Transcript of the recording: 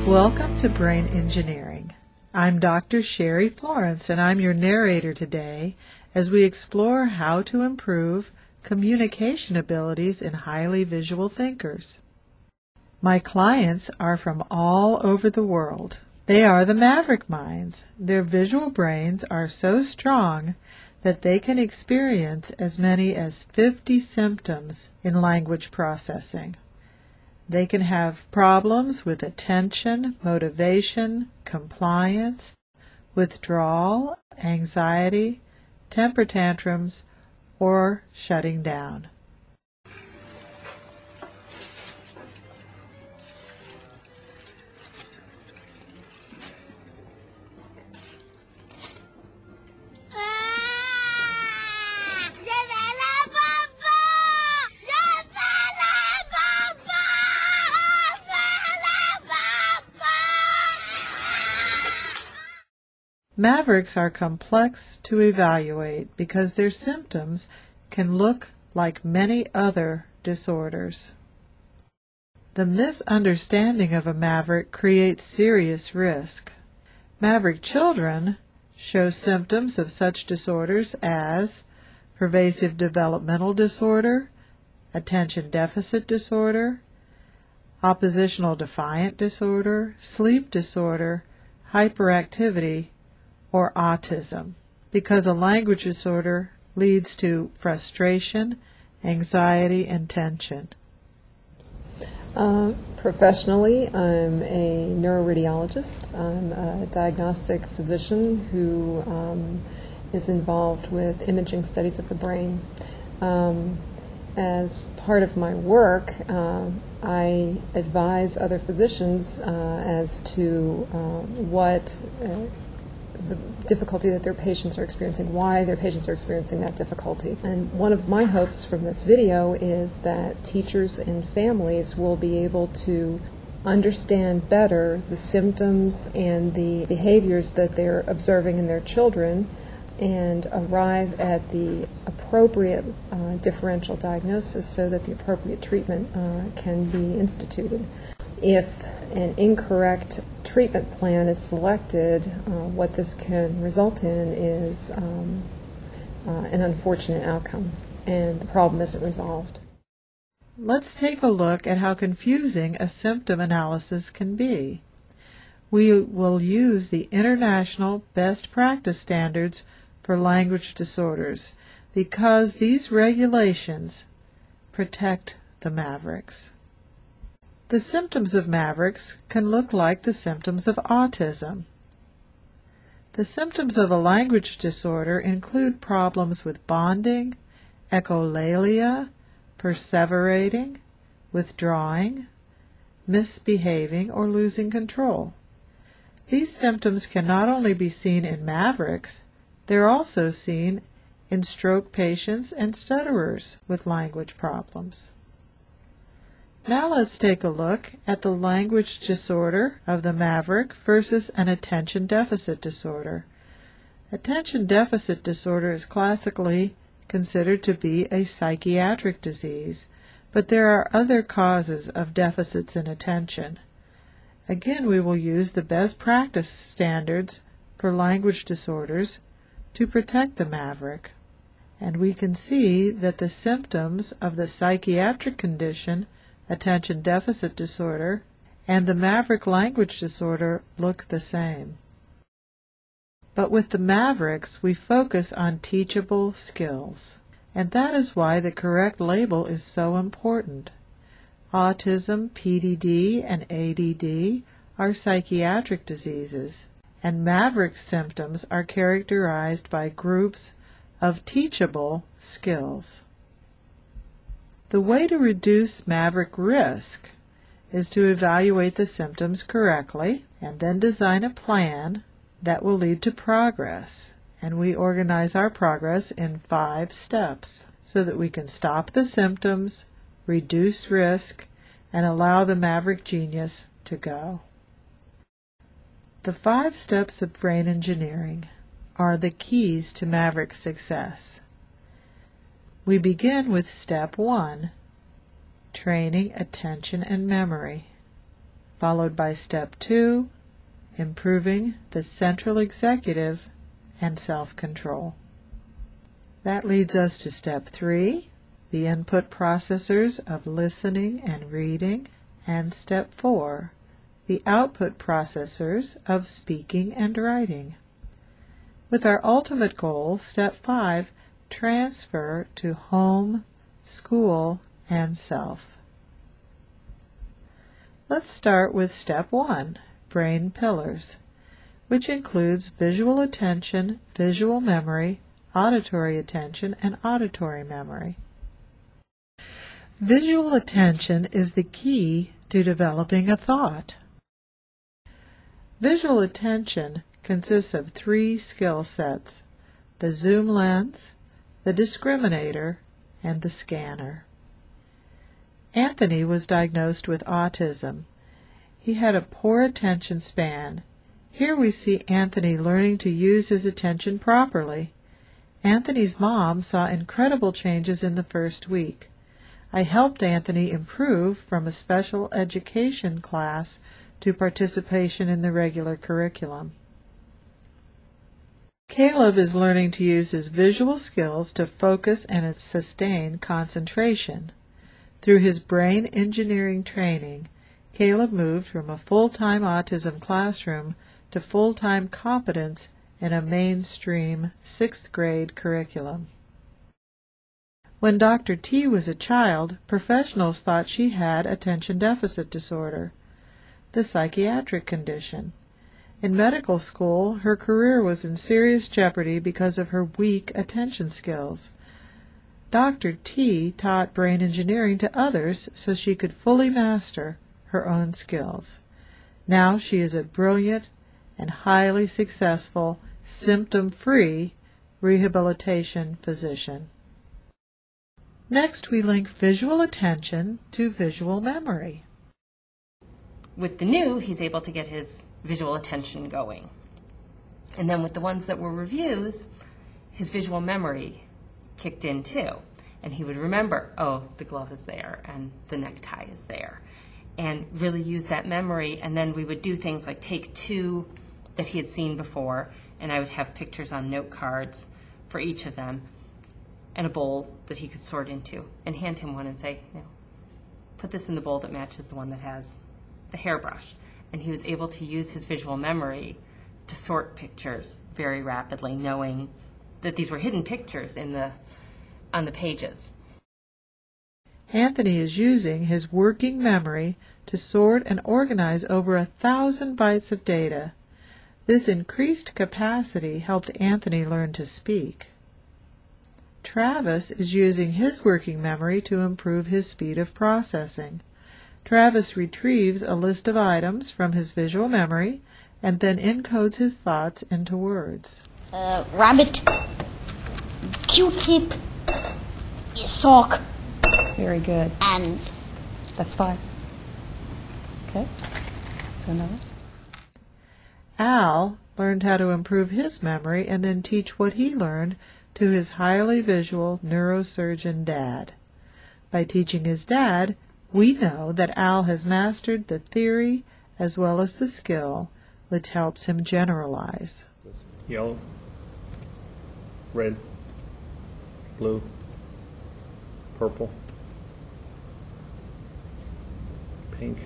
Welcome to Brain Engineering. I'm Dr. Sherry Florence, and I'm your narrator today as we explore how to improve communication abilities in highly visual thinkers. My clients are from all over the world. They are the maverick minds. Their visual brains are so strong that they can experience as many as 50 symptoms in language processing. They can have problems with attention, motivation, compliance, withdrawal, anxiety, temper tantrums, or shutting down. Mavericks are complex to evaluate because their symptoms can look like many other disorders. The misunderstanding of a maverick creates serious risk. Maverick children show symptoms of such disorders as pervasive developmental disorder, attention deficit disorder, oppositional defiant disorder, sleep disorder, hyperactivity, or autism, because a language disorder leads to frustration, anxiety, and tension. Professionally, I'm a neuroradiologist. I'm a diagnostic physician who is involved with imaging studies of the brain. As part of my work, I advise other physicians as to what the difficulty that their patients are experiencing, why their patients are experiencing that difficulty. And one of my hopes from this video is that teachers and families will be able to understand better the symptoms and the behaviors that they're observing in their children and arrive at the appropriate differential diagnosis so that the appropriate treatment can be instituted. If an incorrect treatment plan is selected, what this can result in is an unfortunate outcome, and the problem isn't resolved. Let's take a look at how confusing a symptom analysis can be. We will use the International Best Practice Standards for Language Disorders because these regulations protect the mavericks. The symptoms of mavericks can look like the symptoms of autism. The symptoms of a language disorder include problems with bonding, echolalia, perseverating, withdrawing, misbehaving, or losing control. These symptoms can not only be seen in mavericks, they're also seen in stroke patients and stutterers with language problems. Now let's take a look at the language disorder of the maverick versus an attention deficit disorder. Attention deficit disorder is classically considered to be a psychiatric disease, but there are other causes of deficits in attention. Again, we will use the best practice standards for language disorders to protect the maverick. And we can see that the symptoms of the psychiatric condition attention deficit disorder, and the maverick language disorder look the same. But with the mavericks, we focus on teachable skills, and that is why the correct label is so important. Autism, PDD, and ADD are psychiatric diseases, and maverick symptoms are characterized by groups of teachable skills. The way to reduce maverick risk is to evaluate the symptoms correctly and then design a plan that will lead to progress. And we organize our progress in 5 steps so that we can stop the symptoms, reduce risk, and allow the maverick genius to go. The 5 steps of brain engineering are the keys to maverick success. We begin with step 1, training attention and memory. followed by Step 2, improving the central executive and self-control. That leads us to Step 3, the input processors of listening and reading, and Step 4, the output processors of speaking and writing. With our ultimate goal, Step 5, transfer to home, school, and self. Let's start with Step 1, brain pillars, which includes visual attention, visual memory, auditory attention, and auditory memory. Visual attention is the key to developing a thought. Visual attention consists of 3 skill sets: the zoom lens, the discriminator, and the scanner. Anthony was diagnosed with autism. He had a poor attention span. Here we see Anthony learning to use his attention properly. Anthony's mom saw incredible changes in the first week. I helped Anthony improve from a special education class to participation in the regular curriculum. Caleb is learning to use his visual skills to focus and sustain concentration. Through his brain engineering training, Caleb moved from a full-time autism classroom to full-time competence in a mainstream 6th grade curriculum. When Dr. T was a child, professionals thought she had attention deficit disorder, the psychiatric condition. In medical school, her career was in serious jeopardy because of her weak attention skills. Dr. T taught brain engineering to others so she could fully master her own skills. Now she is a brilliant and highly successful, symptom-free rehabilitation physician. Next, we link visual attention to visual memory. With the new, he's able to get his visual attention going. And then with the ones that were reviews, his visual memory kicked in too. And he would remember, oh, the glove is there and the necktie is there. And really use that memory. And then we would do things like take 2 that he had seen before, and I would have pictures on note cards for each of them, and a bowl that he could sort into, and hand him one and say, put this in the bowl that matches the one that has the hairbrush. And he was able to use his visual memory to sort pictures very rapidly, knowing that these were hidden pictures on the pages. Anthony is using his working memory to sort and organize over 1,000 bytes of data. This increased capacity helped Anthony learn to speak. Travis is using his working memory to improve his speed of processing. Travis retrieves a list of items from his visual memory and then encodes his thoughts into words. Rabbit, Q-tip, sock. Very good. And that's 5. Okay. So another. Al learned how to improve his memory and then teach what he learned to his highly visual neurosurgeon dad. By teaching his dad, we know that Al has mastered the theory as well as the skill, which helps him generalize. Yellow, red, blue, purple, pink,